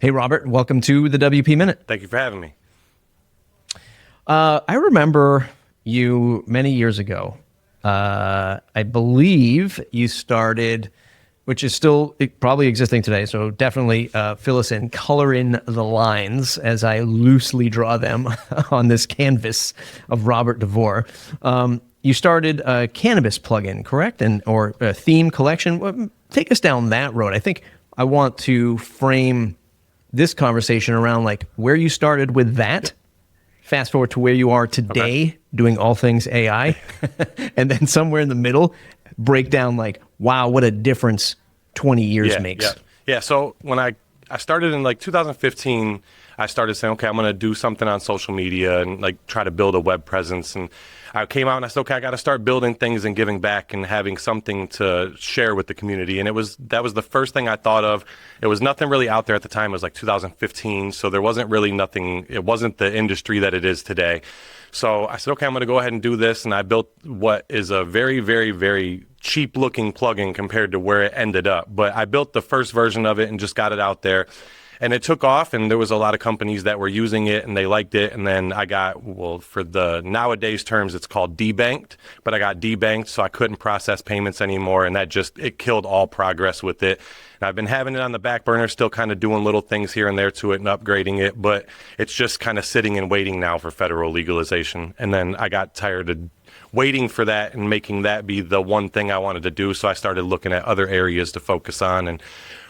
Hey, Robert, welcome to the WP Minute. Thank you for having me. I remember you many years ago. I believe you started, which is still probably existing today, so definitely fill us in, color in the lines as I loosely draw them on this canvas of Robert DeVore. You started a cannabis plugin, correct? Or a theme collection. Take us down that road. I think I want to frame this conversation around like where you started with that, fast forward to where you are today, doing all things AI, and then somewhere in the middle, break down like, wow, what a difference 20 years makes. Yeah. So when I started in like 2015, I started saying, okay, I'm going to do something on social media and like try to build a web presence. And I came out and I said, okay, I got to start building things and giving back and having something to share with the community. And that was the first thing I thought of. It was nothing really out there at the time. It was like 2015. So there wasn't really nothing. It wasn't the industry that it is today. So I said, okay, I'm going to go ahead and do this. And I built what is a very, very, very cheap looking plugin compared to where it ended up. But I built the first version of it and just got it out there. And it took off, and there was a lot of companies that were using it, and they liked it. And then I got, well, for the nowadays terms, it's called debanked, but I got debanked, so I couldn't process payments anymore, and it killed all progress with it. And I've been having it on the back burner, still kind of doing little things here and there to it and upgrading it, but it's just kind of sitting and waiting now for federal legalization. And then I got tired of waiting for that and making that be the one thing I wanted to do. So I started looking at other areas to focus on. And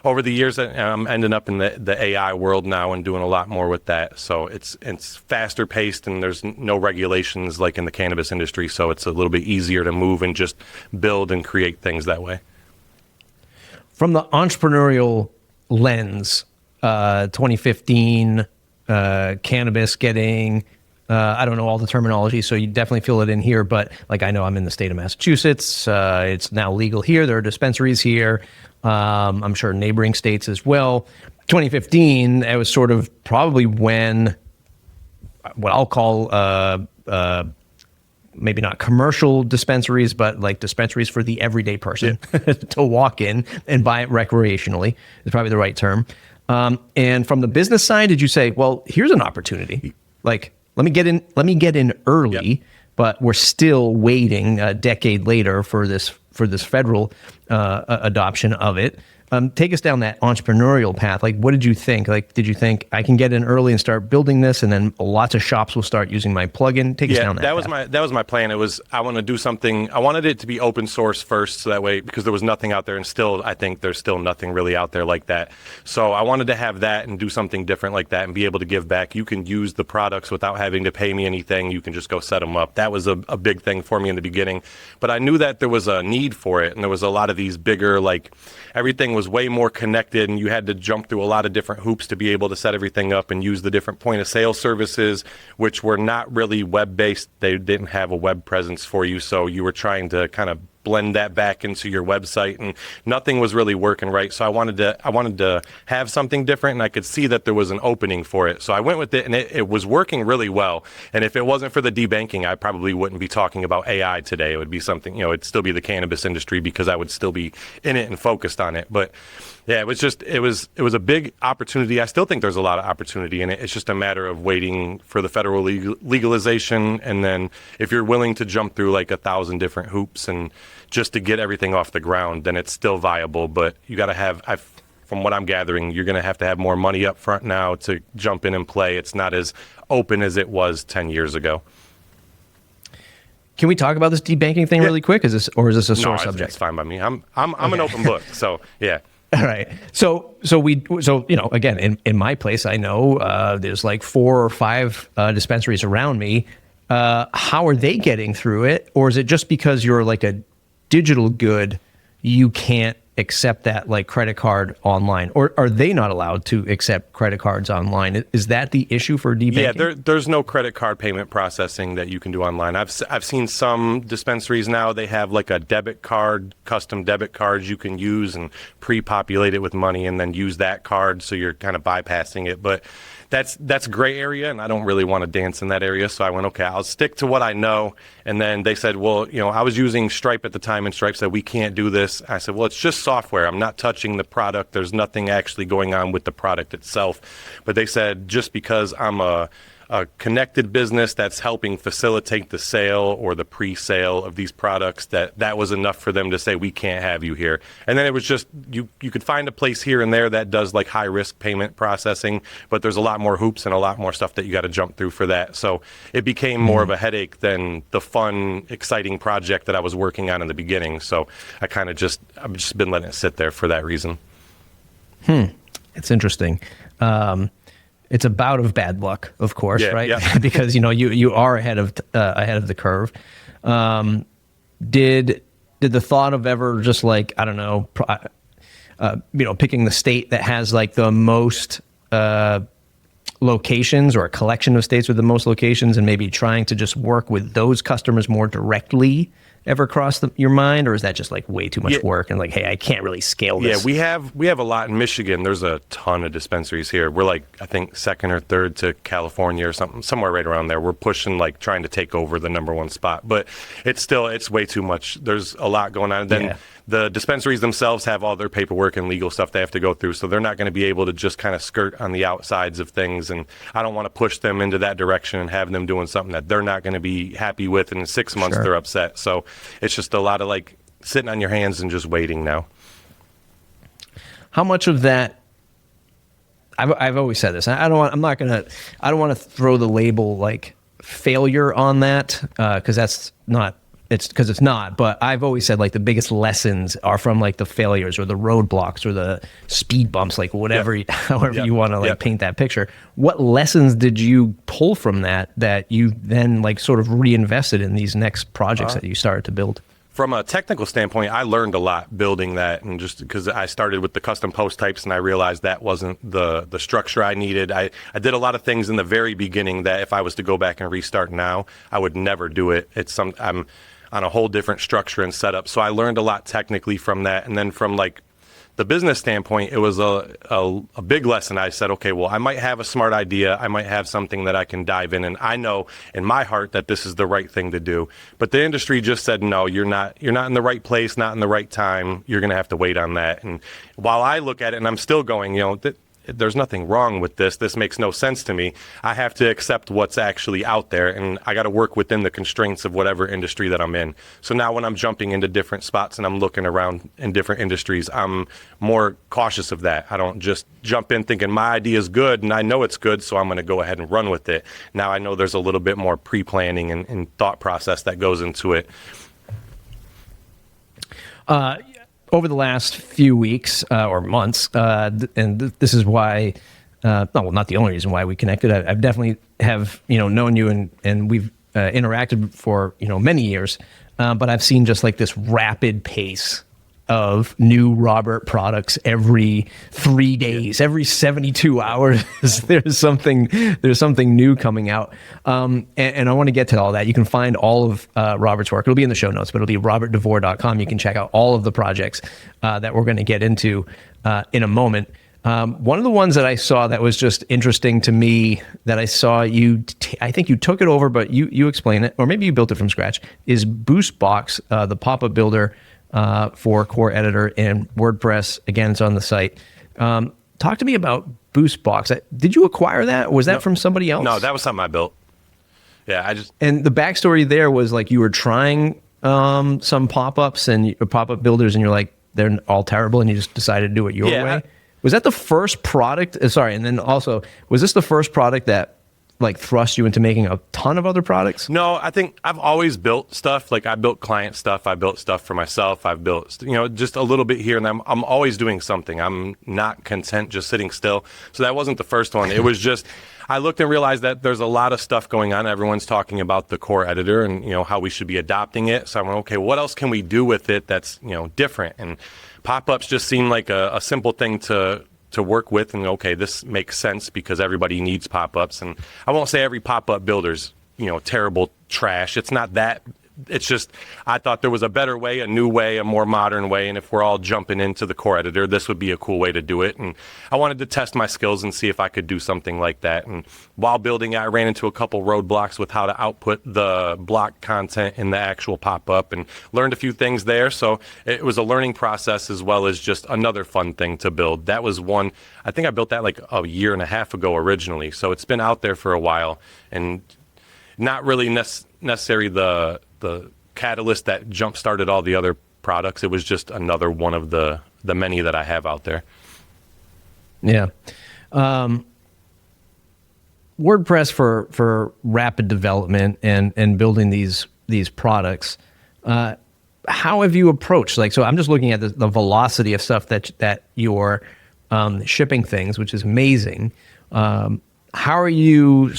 over the years, I'm ending up in the AI world now and doing a lot more with that. So it's faster paced and there's no regulations like in the cannabis industry. So it's a little bit easier to move and just build and create things that way. From the entrepreneurial lens, 2015, cannabis getting... I don't know all the terminology, so you definitely feel it in here. But like I know I'm in the state of Massachusetts. It's now legal here. There are dispensaries here. I'm sure neighboring states as well. 2015, it was sort of probably when what I'll call maybe not commercial dispensaries, but like dispensaries for the everyday person to walk in and buy it recreationally is probably the right term. And from the business side, did you say, well, here's an opportunity? Like, let me get in early, but we're still waiting a decade later for this federal adoption of it. Take us down that entrepreneurial path. Like, what did you think? Like, did you think I can get in early and start building this, and then lots of shops will start using my plugin? Take us down that path. That was my plan. I want to do something. I wanted it to be open source first, so that way, because there was nothing out there, and still I think there's still nothing really out there like that. So I wanted to have that and do something different like that and be able to give back. You can use the products without having to pay me anything. You can just go set them up. That was a big thing for me in the beginning, but I knew that there was a need for it, and there was a lot of these bigger, like, everything was way more connected and you had to jump through a lot of different hoops to be able to set everything up and use the different point of sale services, which were not really web based. They didn't have a web presence for you. So you were trying to kind of blend that back into your website and nothing was really working right. So I wanted to have something different and I could see that there was an opening for it. So I went with it and it was working really well. And if it wasn't for the debanking, I probably wouldn't be talking about AI today. It would be something, it'd still be the cannabis industry because I would still be in it and focused on it. But yeah, it was a big opportunity. I still think there's a lot of opportunity in it. It's just a matter of waiting for the federal legalization. And then if you're willing to jump through like 1,000 different hoops and just to get everything off the ground, then it's still viable. But you got to have, from what I'm gathering, you're going to have more money up front now to jump in and play. It's not as open as it was 10 years ago. Can we talk about this debanking thing really quick? Is this a sore subject? It's fine by me. I'm an open book. So yeah. All right. So again, in my place, I know there's like 4 or 5 dispensaries around me. How are they getting through it? Or is it just because you're like a digital good, you can't accept that like credit card online? Or are they not allowed to accept credit cards online? Is that the issue for debanking? Yeah, there's no credit card payment processing that you can do online. I've seen some dispensaries now, they have like a debit card, custom debit cards you can use and pre-populate it with money and then use that card, so you're kind of bypassing it. But that's gray area, and I don't really want to dance in that area. So I went, okay, I'll stick to what I know. And then they said, well, I was using Stripe at the time, and Stripe said, we can't do this. I said, well, it's just software. I'm not touching the product. There's nothing actually going on with the product itself. But they said, just because I'm a connected business that's helping facilitate the sale or the pre-sale of these products, that was enough for them to say, we can't have you here. And then it was just, you could find a place here and there that does like high risk payment processing, but there's a lot more hoops and a lot more stuff that you got to jump through for that. So it became more of a headache than the fun, exciting project that I was working on in the beginning. So I've just been letting it sit there for that reason. It's interesting. It's a bout of bad luck, of course, right? Yeah. Because you are ahead of the curve. Did the thought of ever just like, I don't know, picking the state that has like the most locations, or a collection of states with the most locations, and maybe trying to just work with those customers more directly, ever cross your mind? Or is that just like way too much work and like, hey, I can't really scale this? Yeah, we have a lot in Michigan. There's a ton of dispensaries here. We're like, I think, second or third to California or something, somewhere right around there. We're pushing, like trying to take over the number one spot, but it's way too much. There's a lot going on. And then the dispensaries themselves have all their paperwork and legal stuff they have to go through, so they're not going to be able to just kind of skirt on the outsides of things, and I don't want to push them into that direction and have them doing something that they're not going to be happy with, and in 6 months they're upset. So it's just a lot of like sitting on your hands and just waiting now. How much of that, I've always said this, I don't want to throw the label like failure on that, because it's not, but I've always said like the biggest lessons are from like the failures or the roadblocks or the speed bumps, like whatever, however you want to like paint that picture. What lessons did you pull from that you then like sort of reinvested in these next projects that you started to build? From a technical standpoint, I learned a lot building that, and just because I started with the custom post types and I realized that wasn't the structure I needed. I did a lot of things in the very beginning that if I was to go back and restart now, I would never do it. I'm on a whole different structure and setup. So I learned a lot technically from that. And then from like the business standpoint, it was a big lesson. I said, okay, well, I might have a smart idea. I might have something that I can dive in, and I know in my heart that this is the right thing to do. But the industry just said, no, you're not in the right place, not in the right time. You're going to have to wait on that. And while I look at it and I'm still going, there's nothing wrong with this. This makes no sense to me. I have to accept what's actually out there, and I got to work within the constraints of whatever industry that I'm in. So now when I'm jumping into different spots and I'm looking around in different industries, I'm more cautious of that. I don't just jump in thinking my idea is good and I know it's good, so I'm going to go ahead and run with it. Now I know there's a little bit more pre-planning and thought process that goes into it. Over the last few weeks or months, and this is why, not the only reason why we connected. I've definitely have known you and we've interacted for many years, but I've seen just like this rapid pace of new Robert products every 3 days, every 72 hours. there's something new coming out, and I want to get to all that. You can find all of Robert's work. It'll be in the show notes, but it'll be robertdevore.com. You can check out all of the projects that we're going to get into in a moment. One of the ones that I saw that was just interesting to me that I saw I think you took it over, but you explain it, or maybe you built it from scratch, is Boostbox, the pop-up builder for Core Editor and WordPress. Again, it's on the site. Talk to me about Boostbox. Did you acquire that? Or was that from somebody else? No, that was something I built. Yeah, And the backstory there was like you were trying some pop-ups and pop-up builders, and you're like, they're all terrible, and you just decided to do it your way. Was that the first product? Sorry, and then also, was this the first product that like thrust you into making a ton of other products? No, I think I've always built stuff. Like I built client stuff. I built stuff for myself. I've built, just a little bit here and there. I'm always doing something. I'm not content just sitting still. So that wasn't the first one. It was just, I looked and realized that there's a lot of stuff going on. Everyone's talking about the Core Editor and, how we should be adopting it. So I went, okay, what else can we do with it that's, different? And pop-ups just seemed like a simple thing to work with, and okay, this makes sense because everybody needs pop-ups. And I won't say every pop-up builder's, terrible trash. It's not that it's just, I thought there was a better way, a new way, a more modern way. And if we're all jumping into the core editor, this would be a cool way to do it. And I wanted to test my skills and see if I could do something like that. And while building it, I ran into a couple roadblocks with how to output the block content in the actual pop-up and learned a few things there. So it was a learning process as well as just another fun thing to build. That was one, I think I built that like a year and a half ago originally. So it's been out there for a while and not really necessarily the catalyst that jump started all the other products. It was just another one of the many that I have out there. Yeah. WordPress for rapid development and building these products. How have you approached, like, so I'm just looking at the velocity of stuff that you're shipping things, which is amazing. How are you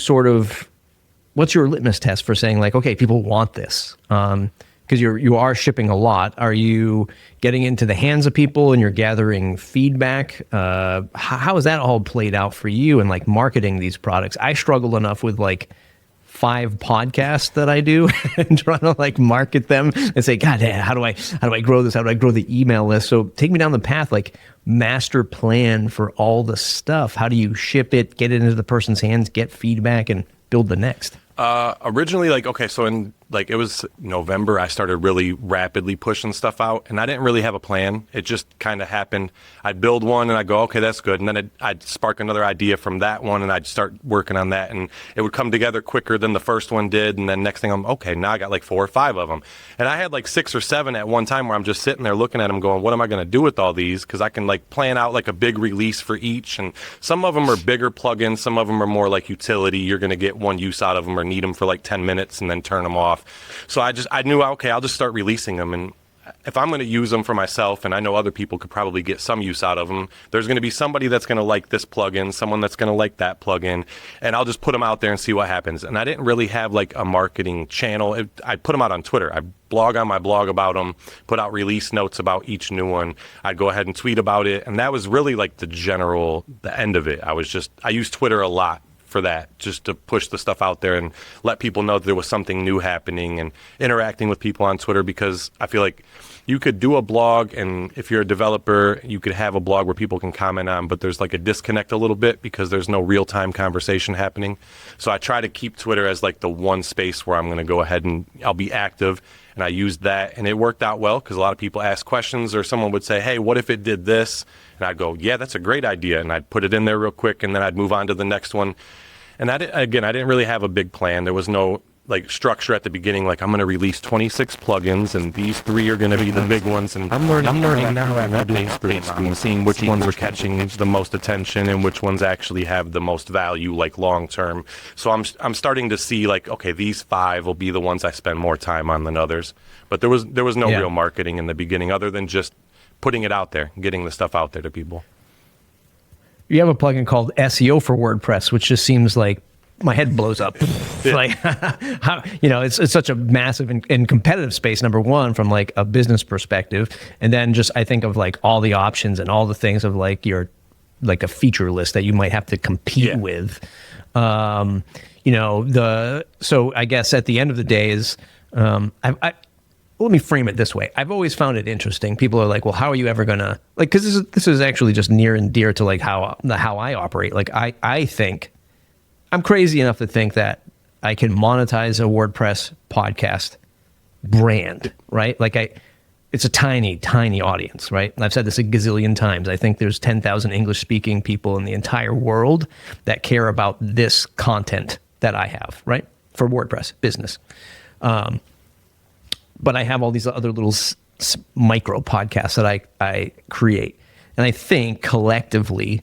what's your litmus test for saying like, okay, people want this? Because you are shipping a lot. Are you getting into the hands of people and you're gathering feedback? How is that all played out for you and like marketing these products? I struggle enough with like 5 podcasts that I do and trying to like market them and say, God, how do I grow this? How do I grow the email list? So take me down the path, like master plan for all the stuff. How do you ship it, get it into the person's hands, get feedback, and build the next? Originally, like, okay, so in like, it was November, I started really rapidly pushing stuff out and I didn't really have a plan. It just kind of happened. I'd build one and I'd go, okay, that's good. And then I'd spark another idea from that one and I'd start working on that and it would come together quicker than the first one did. And then next thing okay, now I got like 4 or 5 of them. And I had like 6 or 7 at one time where I'm just sitting there looking at them going, what am I going to do with all these? Cause I can like plan out like a big release for each. And some of them are bigger plugins. Some of them are more like utility. You're going to get one use out of them or need them for like 10 minutes and then turn them off. So I knew, okay, I'll just start releasing them. And if I'm going to use them for myself, and I know other people could probably get some use out of them, there's going to be somebody that's going to like this plugin, someone that's going to like that plugin, and I'll just put them out there and see what happens. And I didn't really have like a marketing channel. I put them out on Twitter. I blog on my blog about them, put out release notes about each new one. I'd go ahead and tweet about it. And that was really like the end of it. I used Twitter a lot for that, just to push the stuff out there and let people know that there was something new happening and interacting with people on Twitter, because I feel like you could do a blog, and if you're a developer, you could have a blog where people can comment on, but there's like a disconnect a little bit because there's no real-time conversation happening. So I try to keep Twitter as like the one space where I'm going to go ahead and I'll be active, and I used that, and it worked out well because a lot of people ask questions, or someone would say, hey, what if it did this? And I'd go, yeah, that's a great idea, and I'd put it in there real quick, and then I'd move on to the next one. And I didn't really have a big plan. There was no like structure at the beginning, like I'm going to release 26 plugins and these 3 are going to be the big ones. And I'm learning now I'm seeing which ones are catching the most attention and which ones actually have the most value, like long term. So I'm starting to see like, okay, these 5 will be the ones I spend more time on than others. But there was no real marketing in the beginning other than just putting it out there, getting the stuff out there to people. You have a plugin called SEO for WordPress, which just seems like my head blows up. Like, how, it's such a massive and competitive space, number one, from like a business perspective. And then just, I think of like all the options and all the things of like your, like a feature list that you might have to compete with. So I guess at the end of the day is, let me frame it this way. I've always found it interesting. People are like, well, how are you ever going to, like, because this is actually just near and dear to like how I operate. Like, I think I'm crazy enough to think that I can monetize a WordPress podcast brand, right? Like it's a tiny, tiny audience, right? And I've said this a gazillion times. I think there's 10,000 English speaking people in the entire world that care about this content that I have, right? For WordPress business. But I have all these other little micro podcasts that I create. And I think collectively,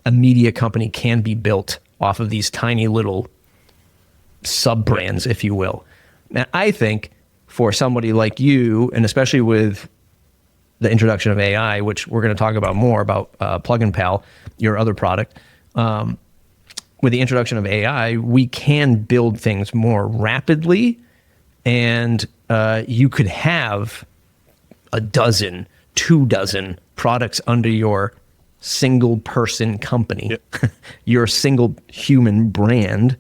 a media company can be built off of these tiny little sub-brands, if you will. And I think for somebody like you, and especially with the introduction of AI, which we're going to talk about more about Plugin Pal, your other product, with the introduction of AI, we can build things more rapidly, and you could have 12 products under your single person company, your single human brand.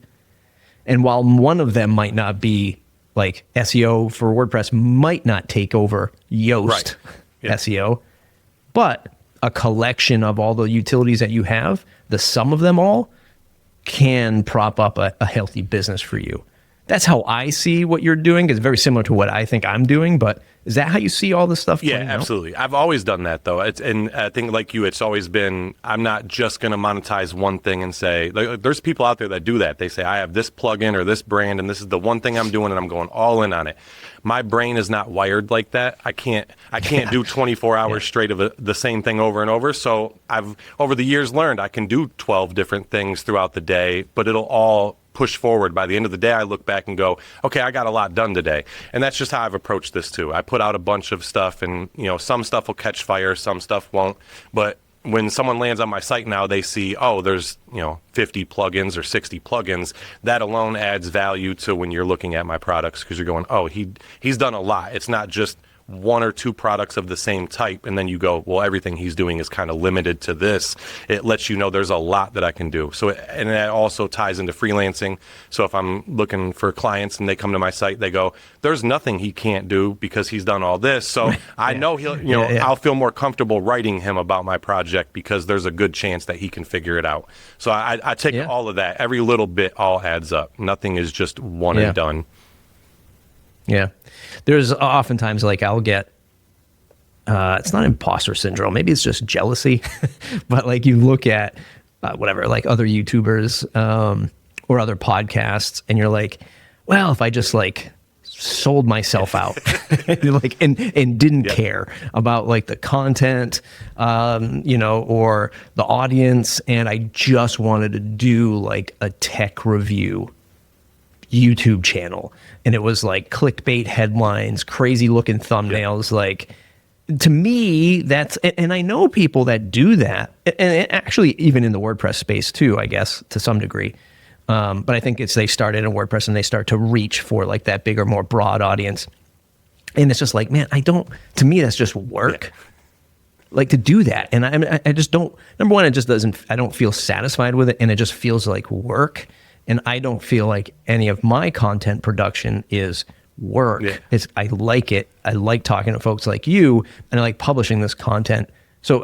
And while one of them might not be like SEO for WordPress might not take over Yoast Right. Yeah. SEO, but a collection of all the utilities that you have, the sum of them all can prop up a healthy business for you. That's how I see what you're doing. It's very similar to what I think I'm doing, but is that how you see all this stuff? Yeah, playing out? absolutely. I've always done that though. And I think like you, it's always been, I'm not just going to monetize one thing and say, like, there's people out there that do that. They say, I have this plugin or this brand and this is the one thing I'm doing and I'm going all in on it. My brain is not wired like that. I can't do 24 hours straight of the same thing over and over. So I've over the years learned I can do 12 different things throughout the day, but it'll all push forward. By the end of the day, I look back and go, okay, I got a lot done today. And that's just how I've approached this too. I put out a bunch of stuff and, some stuff will catch fire, some stuff won't. But when someone lands on my site now, they see, oh, there's, 50 plugins or 60 plugins. That alone adds value to when you're looking at my products because you're going, oh, he's done a lot. It's not just one or two products of the same type, and then you go, well, everything he's doing is kind of limited to this. It lets you know there's a lot that I can do. So, and that also ties into freelancing. So if I'm looking for clients and they come to my site, they go, there's nothing he can't do because he's done all this. So I know he'll, I'll feel more comfortable writing him about my project because there's a good chance that he can figure it out. So I take all of that. Every little bit all adds up. Nothing is just one and done. Yeah. There's oftentimes like I'll get, it's not imposter syndrome. Maybe it's just jealousy, but like you look at whatever, like other YouTubers or other podcasts and you're like, well, if I just like sold myself out like, and didn't care about like the content, or the audience. And I just wanted to do like a tech review YouTube channel. And it was like clickbait headlines, crazy looking thumbnails. Like to me, that's, and I know people that do that. And actually even in the WordPress space too, I guess to some degree. But I think it's, they started in WordPress and they start to reach for like that bigger, more broad audience. And it's just like, man, to me, that's just work. Yeah. Like to do that. And I just don't, number one, I don't feel satisfied with it. And it just feels like work. And I don't feel like any of my content production is work. Yeah. I like it. I like talking to folks like you, and I like publishing this content. So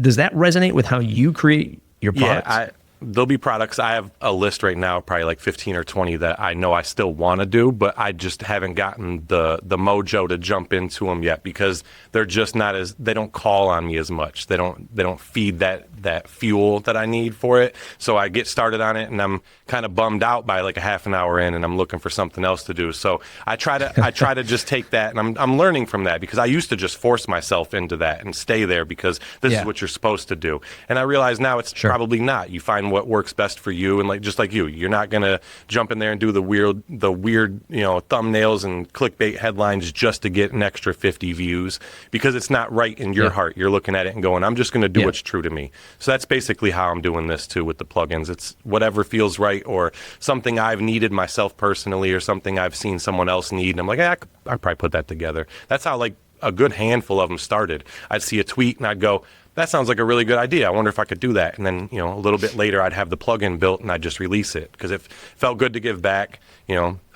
does that resonate with how you create your products? Yeah, there'll be products. I have a list right now, probably like 15 or 20 that I know I still want to do, but I just haven't gotten the mojo to jump into them yet because they're just not they don't call on me as much. They don't feed that fuel that I need for it. So I get started on it and I'm kind of bummed out by like a half an hour in and I'm looking for something else to do. So I try to just take that, and I'm learning from that because I used to just force myself into that and stay there because this is what you're supposed to do. And I realize now it's probably not. You find what works best for you, and like just like you're not gonna jump in there and do the weird thumbnails and clickbait headlines just to get an extra 50 views because it's not right in your heart. You're looking at it and going, I'm just gonna do what's true to me. So that's basically how I'm doing this too with the plugins. It's whatever feels right or something I've needed myself personally or something I've seen someone else need, and I'm like, I'd probably put that together. That's how like a good handful of them started. I'd see a tweet and I'd go, that sounds like a really good idea. I wonder if I could do that. And then, a little bit later, I'd have the plugin built and I'd just release it because it felt good to give back.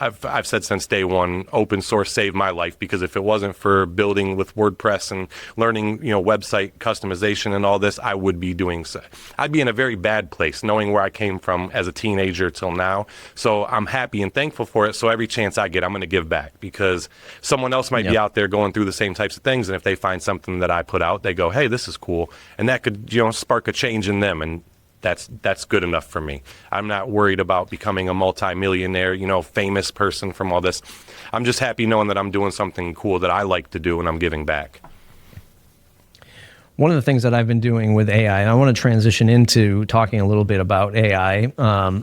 I've said since day one, open source saved my life because if it wasn't for building with WordPress and learning, website customization and all this, I would be doing so. I'd be in a very bad place knowing where I came from as a teenager till now. So I'm happy and thankful for it. So every chance I get, I'm going to give back because someone else might be out there going through the same types of things. And if they find something that I put out, they go, hey, this is cool. And that could, spark a change in them. And that's good enough for me. I'm not worried about becoming a multimillionaire, famous person from all this. I'm just happy knowing that I'm doing something cool that I like to do and I'm giving back. One of the things that I've been doing with AI, and I want to transition into talking a little bit about AI.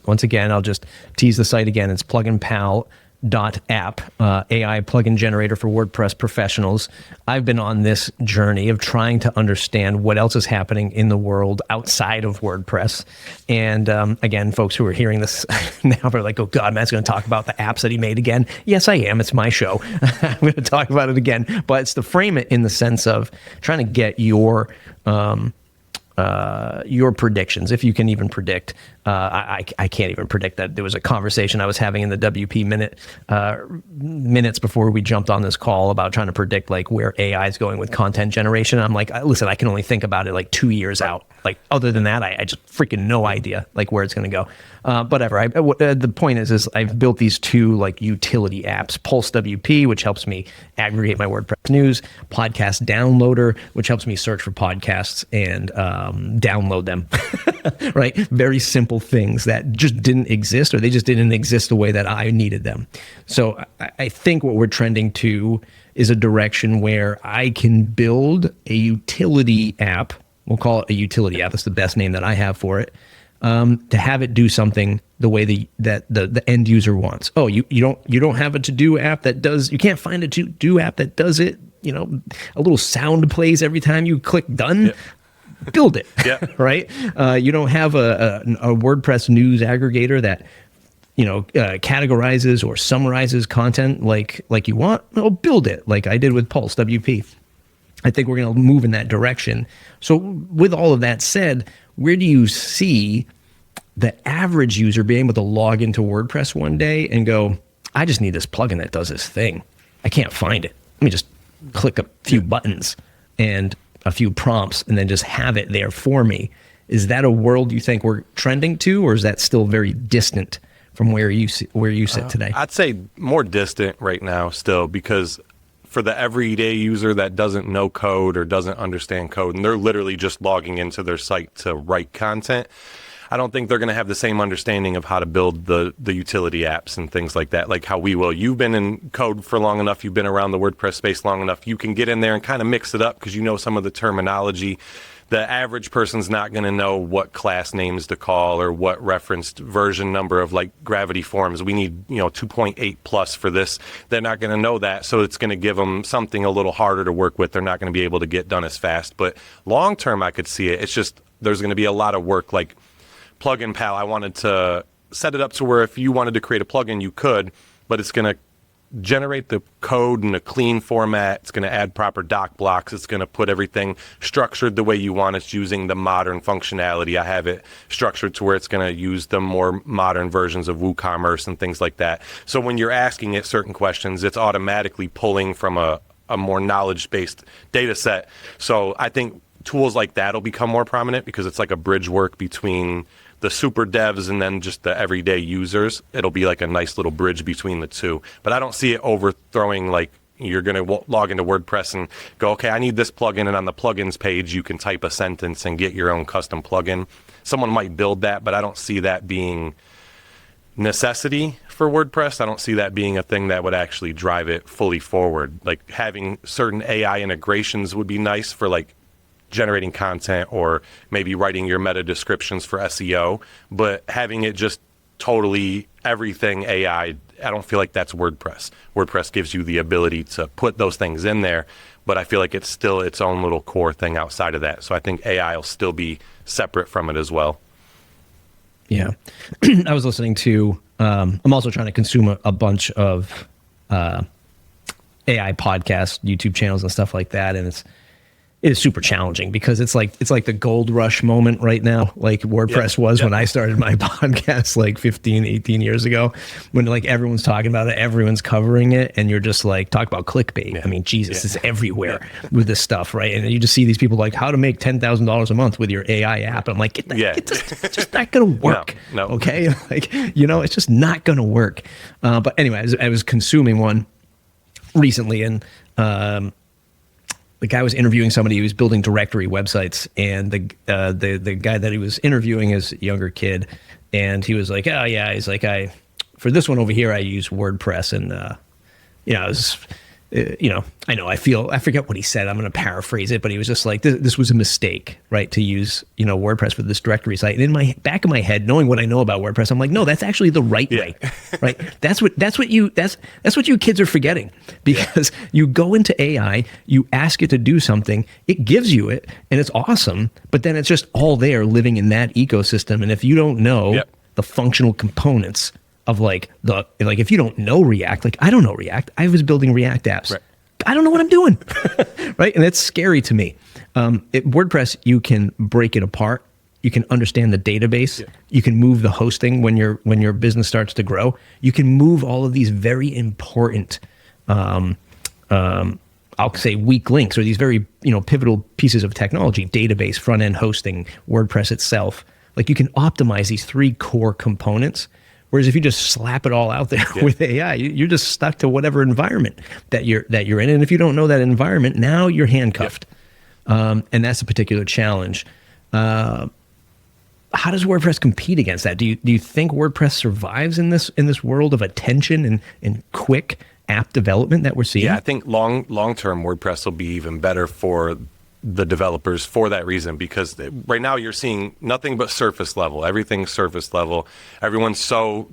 Once again, I'll just tease the site again. It's pluginpal.app, AI plugin generator for WordPress professionals. I've been on this journey of trying to understand what else is happening in the world outside of WordPress. And again, folks who are hearing this now are like, oh God, Matt's going to talk about the apps that he made again. Yes, I am. It's my show. I'm going to talk about it again. But it's to frame it in the sense of trying to get your your predictions, if you can even predict. I can't even predict that. There was a conversation I was having in the WP minutes before we jumped on this call about trying to predict like where AI is going with content generation. I'm like, listen, I can only think about it like 2 years out. Like other than that, I just freaking no idea like where it's going to go. Whatever. The point is I've built these two like utility apps: Pulse WP, which helps me aggregate my WordPress news; Podcast Downloader, which helps me search for podcasts and download them. Right? Very simple things that just didn't exist, or they just didn't exist the way that I needed them. So I think what we're trending to is a direction where I can build a utility app. We'll call it a utility app. That's the best name that I have for it. To have it do something the way that the end user wants. Oh, you don't have a to-do app that does. You can't find a to-do app that does it. You know, a little sound plays every time you click done. Yeah. Build it. Yeah. Right. You don't have a WordPress news aggregator that categorizes or summarizes content like you want. No, build it like I did with Pulse WP. I think we're going to move in that direction. So with all of that said, where do you see the average user being able to log into WordPress one day and go, I just need this plugin that does this thing. I can't find it. Let me just click a few buttons and a few prompts and then just have it there for me. Is that a world you think we're trending to, or is that still very distant from where you sit today? I'd say more distant right now still, because for the everyday user that doesn't know code or doesn't understand code, and they're literally just logging into their site to write content, I don't think they're going to have the same understanding of how to build the utility apps and things like that, like how we will. You've been in code for long enough. You've been around the WordPress space long enough. You can get in there and kind of mix it up because you know some of the terminology. The average person's not going to know what class names to call or what referenced version number of like Gravity Forms. We need 2.8 plus for this. They're not going to know that, so it's going to give them something a little harder to work with. They're not going to be able to get done as fast. But long term, I could see it. It's just there's going to be a lot of work. Like Plugin Pal, I wanted to set it up to where if you wanted to create a plugin, you could, but it's going to generate the code in a clean format. It's going to add proper doc blocks. It's going to put everything structured the way you want. It's using the modern functionality. I have it structured to where it's going to use the more modern versions of WooCommerce and things like that. So when you're asking it certain questions, it's automatically pulling from a more knowledge-based data set. So I think tools like that will become more prominent because it's like a bridge work between the super devs and then just the everyday users. It'll be like a nice little bridge between the two. But I don't see it overthrowing, like you're going to log into WordPress and go, okay, I need this plugin. And on the plugins page, you can type a sentence and get your own custom plugin. Someone might build that, but I don't see that being necessity for WordPress. I don't see that being a thing that would actually drive it fully forward. Like having certain AI integrations would be nice for like generating content or maybe writing your meta descriptions for SEO, but having it just totally everything AI, I don't feel like that's WordPress. WordPress gives you the ability to put those things in there, but I feel like it's still its own little core thing outside of that. So I think AI will still be separate from it as well. Yeah. I was listening to, I'm also trying to consume a bunch of AI podcasts, YouTube channels and stuff like that. And it is super challenging because it's like the gold rush moment right now, like WordPress was when I started my podcast like 15, 18 years ago, when like everyone's talking about it, everyone's covering it, and you're just like, talk about clickbait. Yeah. I mean, Jesus, it's everywhere with this stuff, right? And you just see these people like, how to make $10,000 a month with your AI app. And I'm like, it's just not going to work. No. Okay? Like, it's just not going to work. But anyway, I was consuming one recently, and the guy was interviewing somebody who was building directory websites, and the guy that he was interviewing is a younger kid, and he was like, oh yeah, he's like, for this one over here, I use WordPress, and it was, I know, I forget what he said. I'm going to paraphrase it, but he was just like, this was a mistake, right? To use, WordPress for this directory site. And in my back of my head, knowing what I know about WordPress, I'm like, no, that's actually the right way, right? That's what you kids are forgetting, because you go into AI, you ask it to do something, it gives you it, and it's awesome, but then it's just all there living in that ecosystem. And if you don't know the functional components of if you don't know React, like I don't know React. I was building React apps. Right. I don't know what I'm doing. Right. And it's scary to me. WordPress, you can break it apart. You can understand the database. Yeah. You can move the hosting when your business starts to grow. You can move all of these very important, I'll say weak links, or these very pivotal pieces of technology: database, front end hosting, WordPress itself. Like, you can optimize these three core components. Whereas if you just slap it all out there with AI, you're just stuck to whatever environment that you're in. And if you don't know that environment, now you're handcuffed. And that's a particular challenge. How does WordPress compete against that? Do you think WordPress survives in this world of attention and quick app development that we're seeing? Yeah, I think long term WordPress will be even better for the developers for that reason, because right now you're seeing nothing but surface level. Everything's surface level. Everyone's so,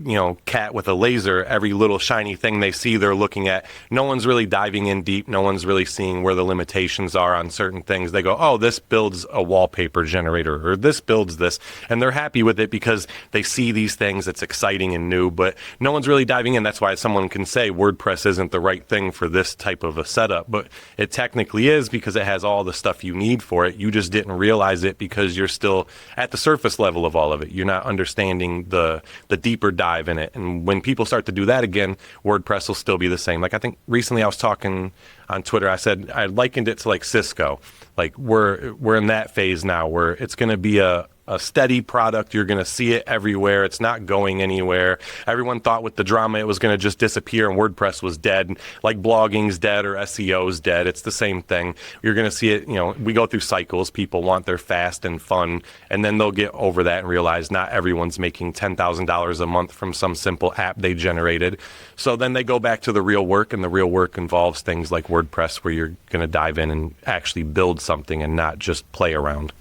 cat with a laser. Every little shiny thing they see, they're looking at. No one's really diving in deep. No one's really seeing where the limitations are on certain things. They go, oh, this builds a wallpaper generator, or this builds this. And they're happy with it because they see these things. It's exciting and new, but no one's really diving in. That's why someone can say WordPress isn't the right thing for this type of a setup, but it technically is, because it has all the stuff you need for it. You just didn't realize it because you're still at the surface level of all of it. You're not understanding the deeper dive in it. And when people start to do that again, WordPress will still be the same. Like, I think recently I was talking on Twitter, I said I likened it to like Cisco. Like, we're in that phase now where it's going to be a steady product. You're going to see it everywhere. It's not going anywhere. Everyone thought with the drama it was going to just disappear and WordPress was dead, like blogging's dead or SEO's dead. It's the same thing. You're going to see it, we go through cycles. People want their fast and fun, and then they'll get over that and realize not everyone's making $10,000 a month from some simple app they generated. So then they go back to the real work, and the real work involves things like WordPress, where you're going to dive in and actually build something and not just play around.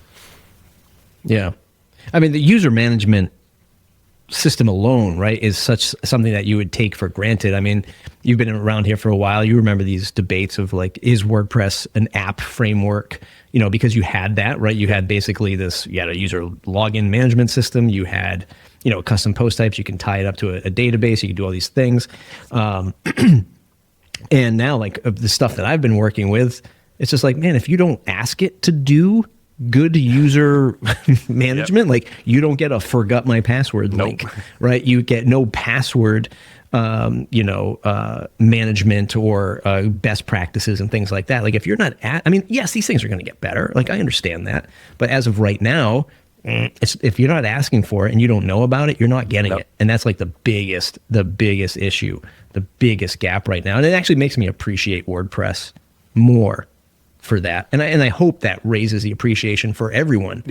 Yeah. I mean, the user management system alone, right, is something that you would take for granted. I mean, you've been around here for a while. You remember these debates of like, is WordPress an app framework? Because you had that, right? You had basically you had a user login management system. You had, custom post types. You can tie it up to a database. You can do all these things. And now, like, the stuff that I've been working with, it's just like, man, if you don't ask it to do good user management, like, you don't get a forgot my password link, right? You get no password, management or best practices and things like that. Like, if you're not yes, these things are going to get better. Like, I understand that. But as of right now, if you're not asking for it and you don't know about it, you're not getting it. And that's like the biggest issue, the biggest gap right now. And it actually makes me appreciate WordPress more for that. And I hope that raises the appreciation for everyone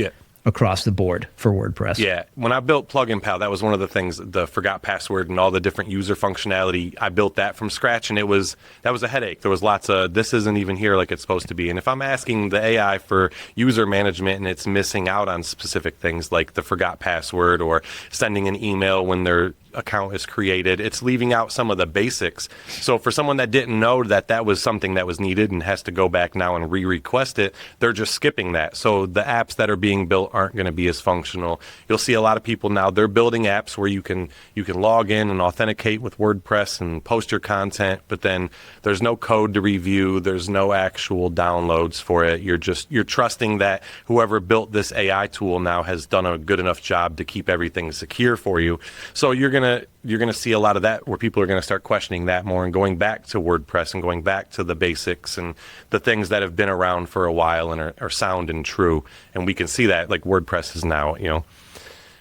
across the board for WordPress. Yeah. When I built Plugin Pal, that was one of the things, the forgot password and all the different user functionality. I built that from scratch, and that was a headache. There was lots of, this isn't even here like it's supposed to be. And if I'm asking the AI for user management and it's missing out on specific things like the forgot password or sending an email when their account is created, it's leaving out some of the basics. So for someone that didn't know that was something that was needed and has to go back now and re-request it, they're just skipping that. So the apps that are being built aren't going to be as functional. You'll see a lot of people now, they're building apps where you can log in and authenticate with WordPress and post your content, but then there's no code to review, there's no actual downloads for it. You're trusting that whoever built this AI tool now has done a good enough job to keep everything secure for you. So you're going to see a lot of that where people are going to start questioning that more and going back to WordPress and going back to the basics and the things that have been around for a while and are sound and true. And we can see that, like, WordPress is now,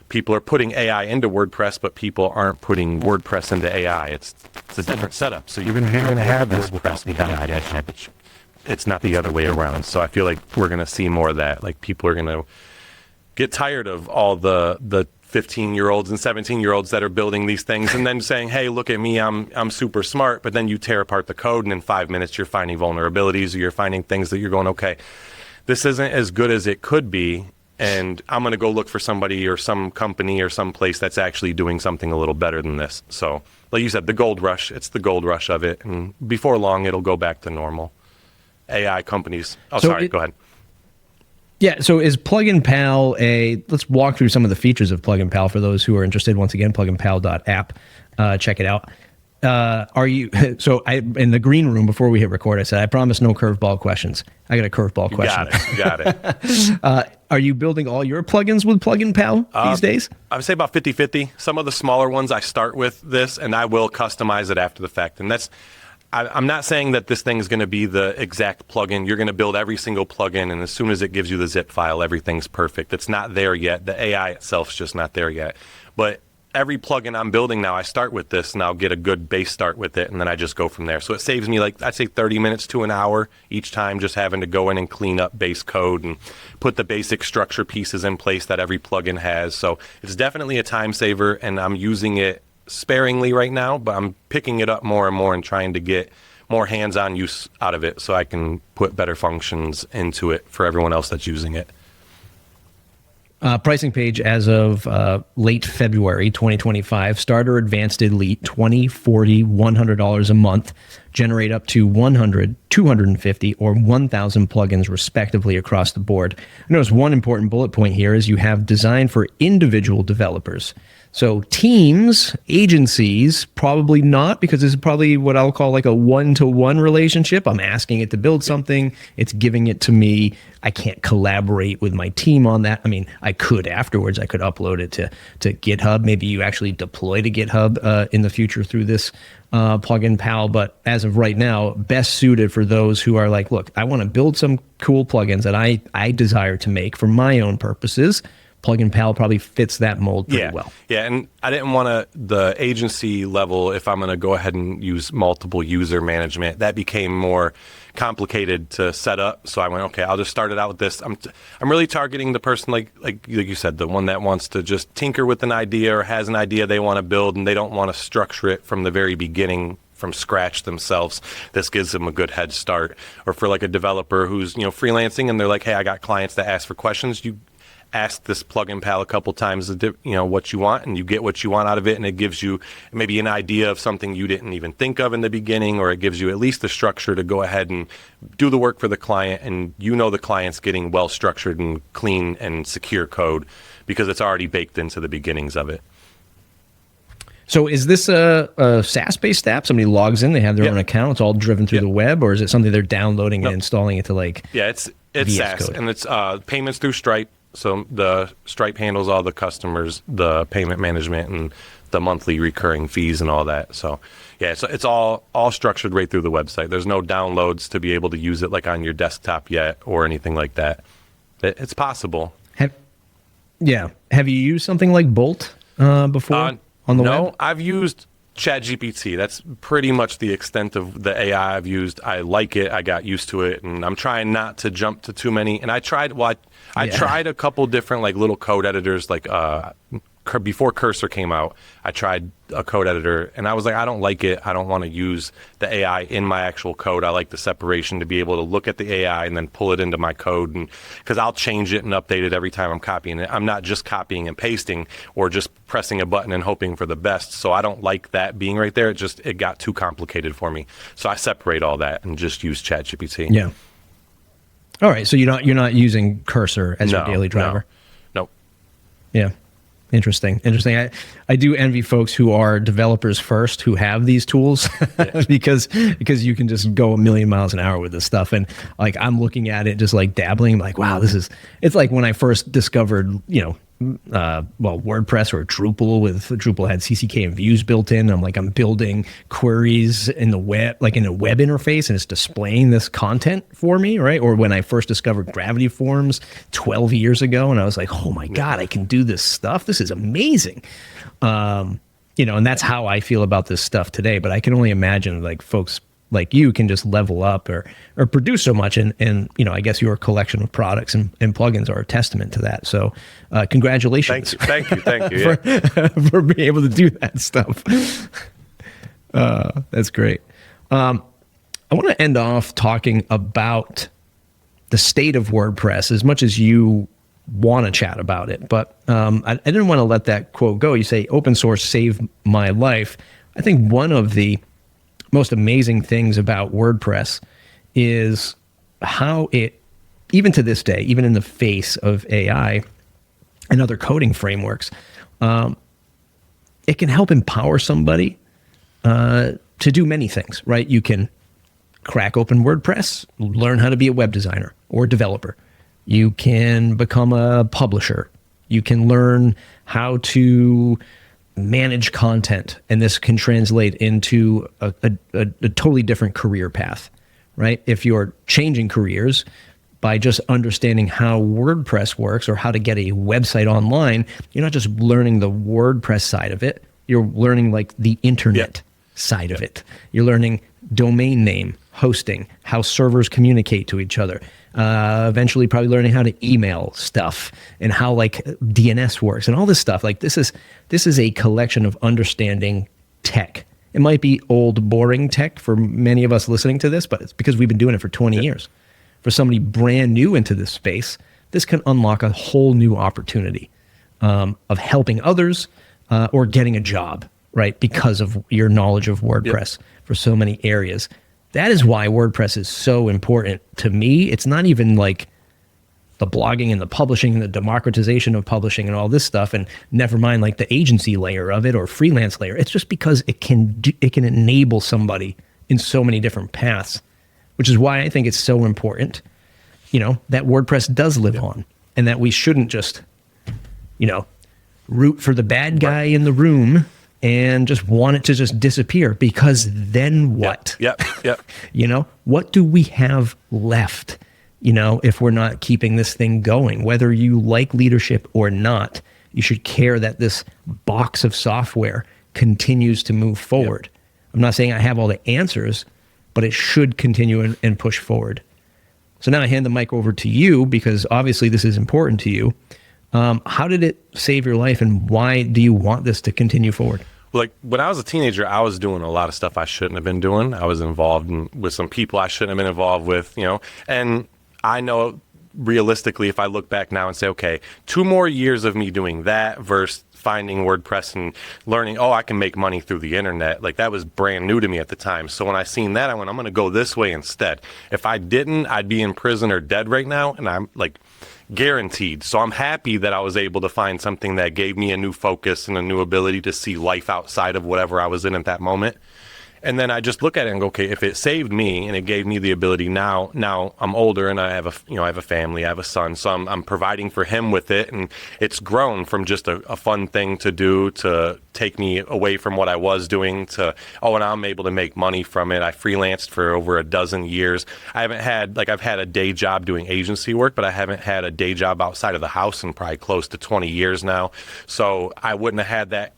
people are putting AI into WordPress, but people aren't putting WordPress into AI. It's a different setup. So you're going to have this WordPress AI. It's not the other way around. So I feel like we're going to see more of that. Like, people are going to get tired of all the 15-year-olds and 17-year-olds that are building these things and then saying, hey, look at me, I'm super smart. But then you tear apart the code, and in 5 minutes you're finding vulnerabilities, or you're finding things that you're going, okay, this isn't as good as it could be, and I'm going to go look for somebody or some company or some place that's actually doing something a little better than this. So like you said, the gold rush, it's the gold rush of it. And before long, it'll go back to normal. AI companies. Go ahead. Yeah, so is Plugin Pal let's walk through some of the features of Plugin Pal for those who are interested. Once again, pluginpal.app. Check it out. Are you, so in the green room before we hit record, I said, I promise no curveball questions. I got a curveball question. Got it. Are you building all your plugins with Plugin Pal these days? I would say about 50-50. Some of the smaller ones I start with this, and I will customize it after the fact. And I'm not saying that this thing is going to be the exact plugin. You're going to build every single plugin, and as soon as it gives you the zip file, everything's perfect. It's not there yet. The AI itself is just not there yet. But every plugin I'm building now, I start with this, and I'll get a good base start with it, and then I just go from there. So it saves me, like, I'd say 30 minutes to an hour each time, just having to go in and clean up base code and put the basic structure pieces in place that every plugin has. So it's definitely a time saver, and I'm using it sparingly right now, but I'm picking it up more and more and trying to get more hands-on use out of it so I can put better functions into it for everyone else that's using it. Pricing page as of late February 2025, starter, advanced, elite, $20, $40, $100 a month, generate up to 100, 250, or 1,000 plugins respectively across the board. I notice one important bullet point here is you have designed for individual developers. So teams, agencies, probably not, because this is probably what I'll call like a one-to-one relationship. I'm asking it to build something. It's giving it to me. I can't collaborate with my team on that. I mean, I could afterwards. I could upload it to GitHub. Maybe you actually deploy to GitHub in the future through this Plugin Pal. But as of right now, best suited for those who are like, look, I want to build some cool plugins that I desire to make for my own purposes. Plugin Pal probably fits that mold pretty well. Yeah, and I didn't want the agency level, if I'm going to go ahead and use multiple user management, that became more complicated to set up. So I went, okay, I'll just start it out with this. I'm really targeting the person, like you said, the one that wants to just tinker with an idea or has an idea they want to build and they don't want to structure it from the very beginning from scratch themselves. This gives them a good head start. Or for like a developer who's freelancing and they're like, hey, I got clients that ask for questions. You ask this Plugin Pal a couple times, what you want, and you get what you want out of it, and it gives you maybe an idea of something you didn't even think of in the beginning, or it gives you at least the structure to go ahead and do the work for the client, and the client's getting well-structured and clean and secure code because it's already baked into the beginnings of it. So is this a SaaS-based app? Somebody logs in, they have their own account, it's all driven through the web, or is it something they're downloading and installing it to it's VS SaaS, Code? and it's payments through Stripe. So the Stripe handles all the customers, the payment management, and the monthly recurring fees and all that. So yeah, so it's all structured right through the website. There's no downloads to be able to use it like on your desktop yet or anything like that. It's possible. Have you used something like Bolt before on the web? No, I've used ChatGPT. That's pretty much the extent of the AI I've used. I like it. I got used to it, and I'm trying not to jump to too many. And I tried tried a couple different like little code editors, like before Cursor came out. I tried a code editor, and I was like, I don't like it. I don't want to use the AI in my actual code. I like the separation to be able to look at the AI and then pull it into my code, and because I'll change it and update it every time I'm copying it. I'm not just copying and pasting or just pressing a button and hoping for the best. So I don't like that being right there. It got too complicated for me. So I separate all that and just use ChatGPT. Yeah. All right. So you're not using Cursor as your daily driver? No. Yeah. Interesting. I do envy folks who are developers first, who have these tools because you can just go a million miles an hour with this stuff. And like, I'm looking at it, just like dabbling, like, wow, it's like when I first discovered, WordPress or Drupal had CCK and views built in. I'm building queries in the web, like in a web interface, and it's displaying this content for me, right? Or when I first discovered Gravity Forms 12 years ago, and I was like, oh my God, I can do this stuff. This is amazing. And that's how I feel about this stuff today. But I can only imagine like folks like you can just level up or produce so much. And I guess your collection of products and plugins are a testament to that. So congratulations. Thank you. for being able to do that stuff. That's great. I want to end off talking about the state of WordPress as much as you want to chat about it. But I didn't want to let that quote go. You say open source saved my life. I think one of the most amazing things about WordPress is how it, even to this day, even in the face of AI and other coding frameworks, it can help empower somebody to do many things, right? You can crack open WordPress, learn how to be a web designer or developer. You can become a publisher. You can learn how to manage content, and this can translate into a totally different career path, right? If you're changing careers by just understanding how WordPress works or how to get a website online, you're not just learning the WordPress side of it, you're learning like the internet side of it. You're learning domain name, hosting, how servers communicate to each other. Eventually probably learning how to email stuff and how like DNS works and all this stuff. Like this is a collection of understanding tech. It might be old, boring tech for many of us listening to this, but it's because we've been doing it for 20 years. For somebody brand new into this space, this can unlock a whole new opportunity of helping others or getting a job, right? Because of your knowledge of WordPress for so many areas. That is why WordPress is so important to me. It's not even like the blogging and the publishing and the democratization of publishing and all this stuff, and never mind like the agency layer of it or freelance layer. It's just because it can enable somebody in so many different paths, which is why I think it's so important, that WordPress does live on, and that we shouldn't just, root for the bad guy in the room and just want it to just disappear, because then what? Yep. What do we have left, if we're not keeping this thing going? Whether you like leadership or not, you should care that this box of software continues to move forward. I'm not saying I have all the answers, but it should continue and push forward. So now I hand the mic over to you, because obviously this is important to you. How did it save your life, and why do you want this to continue forward? Like when I was a teenager, I was doing a lot of stuff I shouldn't have been doing. I was involved with some people I shouldn't have been involved with, and I know realistically, if I look back now and say, okay, 2 more years of me doing that versus finding WordPress and learning, I can make money through the internet. Like that was brand new to me at the time. So when I seen that, I went, I'm going to go this way instead. If I didn't, I'd be in prison or dead right now. And I'm like, guaranteed. So I'm happy that I was able to find something that gave me a new focus and a new ability to see life outside of whatever I was in at that moment. And then I just look at it and go, okay, if it saved me and it gave me the ability now I'm older and I have a family, I have a son, so I'm providing for him with it, and it's grown from just a fun thing to do to take me away from what I was doing to, and I'm able to make money from it. I freelanced for over a dozen years. I've had a day job doing agency work, but I haven't had a day job outside of the house in probably close to 20 years now. So I wouldn't have had that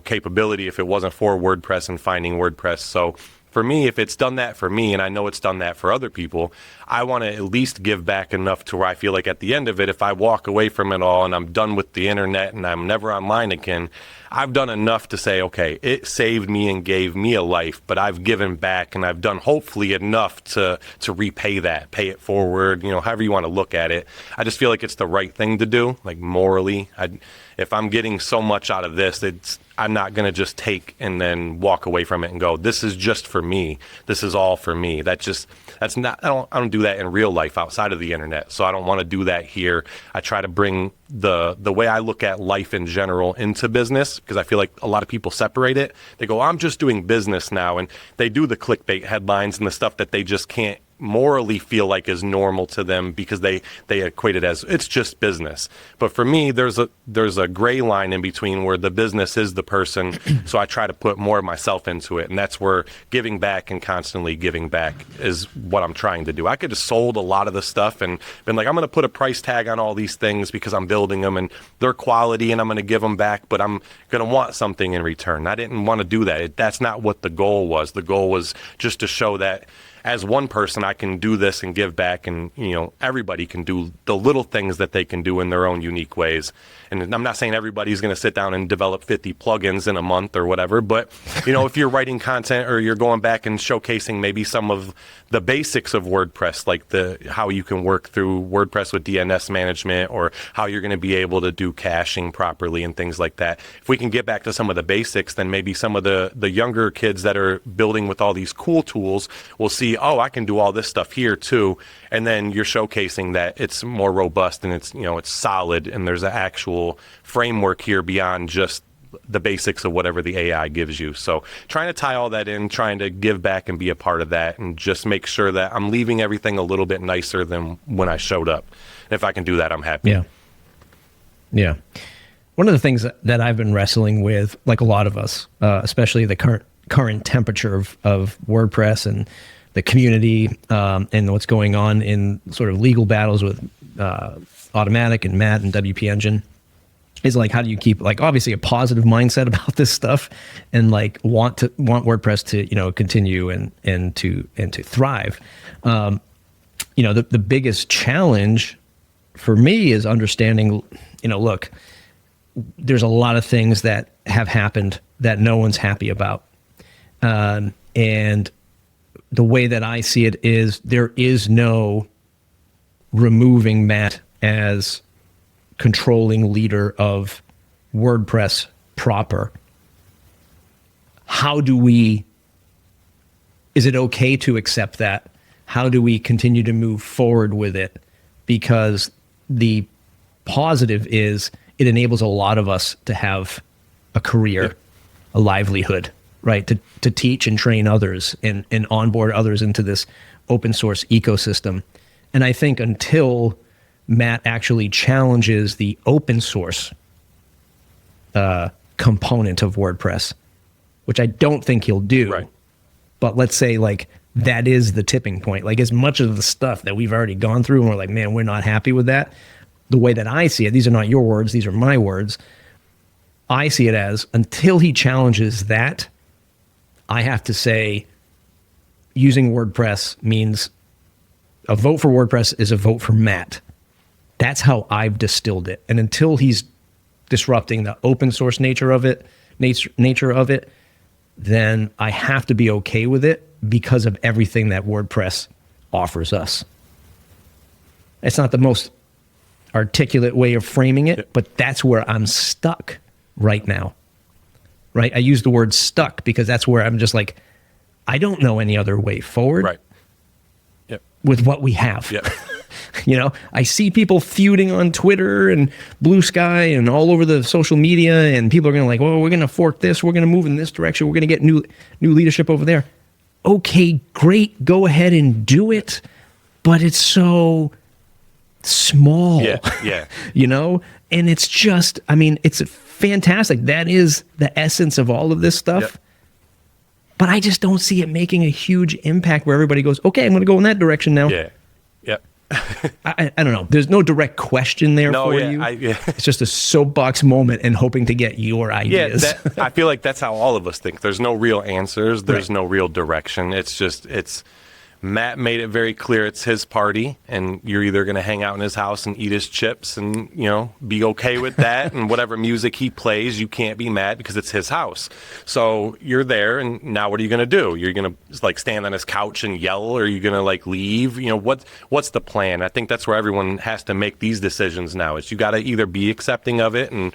capability if it wasn't for WordPress and finding WordPress. So for me, if it's done that for me, and I know it's done that for other people, I want to at least give back enough to where I feel like at the end of it, if I walk away from it all and I'm done with the internet and I'm never online again, I've done enough to say, okay, it saved me and gave me a life, but I've given back and I've done hopefully enough to repay that, pay it forward, however you want to look at it. I just feel like it's the right thing to do, like morally. If I'm getting so much out of this, I'm not going to just take and then walk away from it and go, this is just for me. This is all for me. That's not, I don't do that in real life outside of the internet. So I don't want to do that here. I try to bring the way I look at life in general into business, because I feel like a lot of people separate it. They go, I'm just doing business now. And they do the clickbait headlines and the stuff that they just can't morally feel like is normal to them because they equate it as it's just business. But for me, there's a gray line in between where the business is the person. So I try to put more of myself into it, and that's where giving back and constantly giving back is what I'm trying to do. I could have sold a lot of the stuff and been like, I'm going to put a price tag on all these things because I'm building them and they're quality and I'm going to give them back, but I'm going to want something in return. I didn't want to do that. That's not what the goal was. The goal was just to show that as one person, I can do this and give back, and everybody can do the little things that they can do in their own unique ways. And I'm not saying everybody's going to sit down and develop 50 plugins in a month or whatever, but if you're writing content or you're going back and showcasing maybe some of the basics of WordPress, like how you can work through WordPress with DNS management, or how you're going to be able to do caching properly and things like that. If we can get back to some of the basics, then maybe some of the younger kids that are building with all these cool tools will see, I can do all this stuff here too. And then you're showcasing that it's more robust and it's solid, and there's an actual framework here beyond just the basics of whatever the AI gives you. So trying to tie all that in, trying to give back and be a part of that, and just make sure that I'm leaving everything a little bit nicer than when I showed up. And if I can do that, I'm happy. Yeah. Yeah. One of the things that I've been wrestling with, like a lot of us, especially the current temperature of WordPress and the community, and what's going on in sort of legal battles with Automatic and Matt and WP Engine, is like, how do you keep, like, obviously a positive mindset about this stuff, and like want WordPress to, you know, continue and to thrive. You know, the biggest challenge for me is understanding, you know, look, there's a lot of things that have happened that no one's happy about. And the way that I see it is, there is no removing Matt as controlling leader of WordPress proper. Is it okay to accept that? How do we continue to move forward with it? Because the positive is it enables a lot of us to have a career, a livelihood, right? To teach and train others and onboard others into this open source ecosystem. And I think until Matt actually challenges the open source component of WordPress, which I don't think he'll do, right. But let's say like that is the tipping point. Like, as much of the stuff that we've already gone through and we're like, man, we're not happy with that. The way that I see it, these are not your words, these are my words. I see it as, until he challenges that, I have to say using WordPress means a vote for WordPress is a vote for Matt. That's how I've distilled it. And until he's disrupting the open source nature of it, then I have to be okay with it because of everything that WordPress offers us. It's not the most articulate way of framing it, but that's where I'm stuck right now. Right? I use the word stuck because that's where I'm just like, I don't know any other way forward. Right. Yep. With what we have. Yep. You know, I see people feuding on Twitter and Blue Sky and all over the social media, and people are going to like, well, we're going to fork this, we're going to move in this direction, we're going to get new leadership over there. Okay, great, go ahead and do it, but it's so small. Yeah. You know, and it's just, I mean, it's fantastic. That is the essence of all of this stuff. Yep. But I just don't see it making a huge impact where everybody goes, okay, I'm going to go in that direction now. Yeah. Yep. I don't know. There's no direct question there for you. It's just a soapbox moment and hoping to get your ideas. I feel like that's how all of us think. There's no real answers. There's no real direction. It's Matt made it very clear it's his party, and you're either going to hang out in his house and eat his chips and, you know, be okay with that. And whatever music he plays, you can't be mad because it's his house. So you're there, and now what are you going to do? You're going to like stand on his couch and yell, or are you going to like leave? You know, what's the plan? I think that's where everyone has to make these decisions now. Is you got to either be accepting of it, and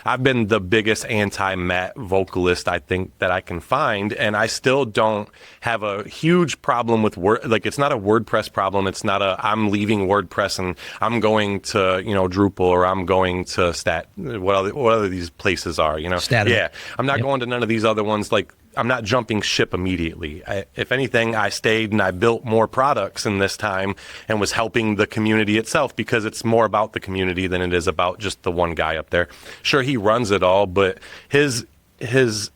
I've been the biggest anti-Matt vocalist I think that I can find, and I still don't have a huge problem with like, it's not a WordPress problem. It's not I'm leaving WordPress and I'm going to, you know, Drupal, or I'm going to what other these places are, you know? Static. Yeah, I'm not going to none of these other ones. Like, I'm not jumping ship immediately. If anything, I stayed and I built more products in this time and was helping the community itself, because it's more about the community than it is about just the one guy up there. Sure, he runs it all, but his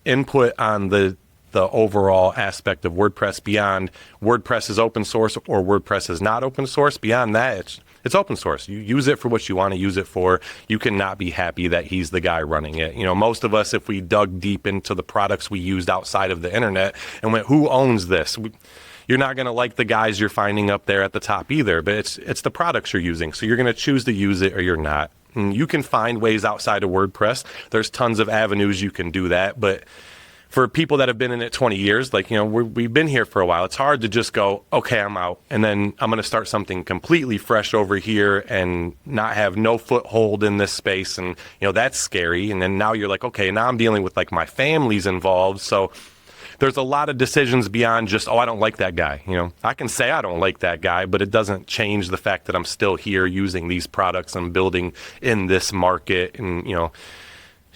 input on the overall aspect of WordPress, beyond WordPress is open source or WordPress is not open source, beyond that, it's open source. You use it for what you want to use it for. You cannot be happy that he's the guy running it. You know, most of us, if we dug deep into the products we used outside of the internet and went, who owns this? You're not going to like the guys you're finding up there at the top either, but it's the products you're using. So you're going to choose to use it or you're not. And you can find ways outside of WordPress. There's tons of avenues you can do that, but for people that have been in it 20 years, like, you know, we've been here for a while. It's hard to just go, okay, I'm out, and then I'm going to start something completely fresh over here and not have no foothold in this space. And, you know, that's scary. And then now you're like, okay, now I'm dealing with like my family's involved. So there's a lot of decisions beyond just, I don't like that guy. You know, I can say I don't like that guy, but it doesn't change the fact that I'm still here using these products and building in this market. And, you know,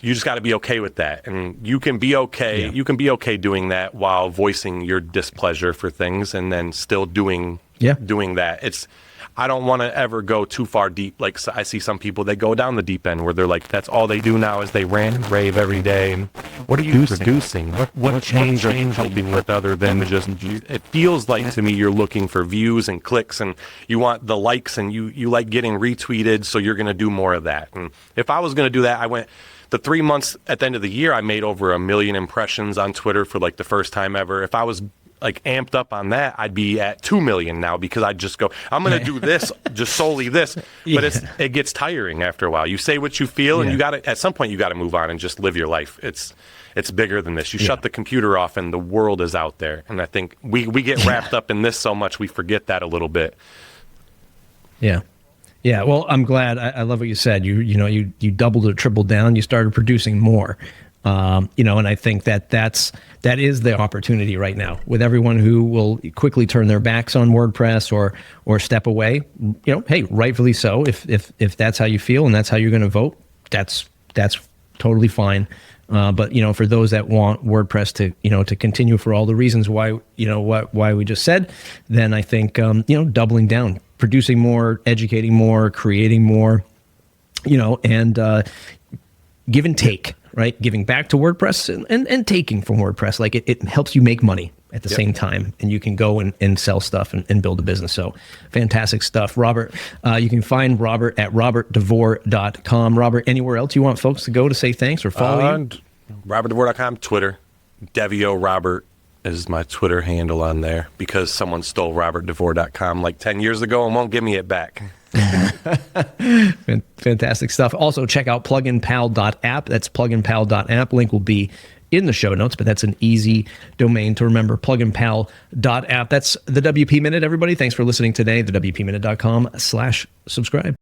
you just got to be okay with that. And you can be okay. You can be okay doing that while voicing your displeasure for things and then still doing that. I don't want to ever go too far deep. Like I see some people, they go down the deep end where they're like, that's all they do now is they rant and rave every day. And what are you producing? What change are you helping with other than just, it feels like to me, you're looking for views and clicks and you want the likes and you like getting retweeted. So you're going to do more of that. And if I was going to do that, the 3 months at the end of the year, I made over 1 million impressions on Twitter for like the first time ever. If I was like amped up on that, I'd be at 2 million now because I'd just go, I'm going to do this, just solely this. But it gets tiring after a while. You say what you feel and at some point you got to move on and just live your life. It's bigger than this. You shut the computer off and the world is out there. And I think we get wrapped up in this so much, we forget that a little bit. Yeah. Yeah, well, I'm glad. I love what you said. You doubled or tripled down. You started producing more. And I think that is the opportunity right now with everyone who will quickly turn their backs on WordPress or step away. Hey, rightfully so. If that's how you feel and that's how you're going to vote, that's totally fine. But for those that want WordPress to continue for all the reasons why we just said, then I think doubling down, producing more, educating more, creating more, and give and take, right? Giving back to WordPress and taking from WordPress. Like it helps you make money at the same time, and you can go and sell stuff and build a business. So fantastic stuff. Robert, you can find Robert at robertdevore.com. Robert, anywhere else you want folks to go to say thanks or follow you? robertdevore.com, Twitter. Devio Robert is my Twitter handle on there because someone stole robertdevore.com like 10 years ago and won't give me it back. Fantastic stuff. Also, check out pluginpal.app. That's pluginpal.app. Link will be in the show notes, but that's an easy domain to remember, pluginpal.app. That's the WP Minute, everybody. Thanks for listening today, thewpminute.com/subscribe.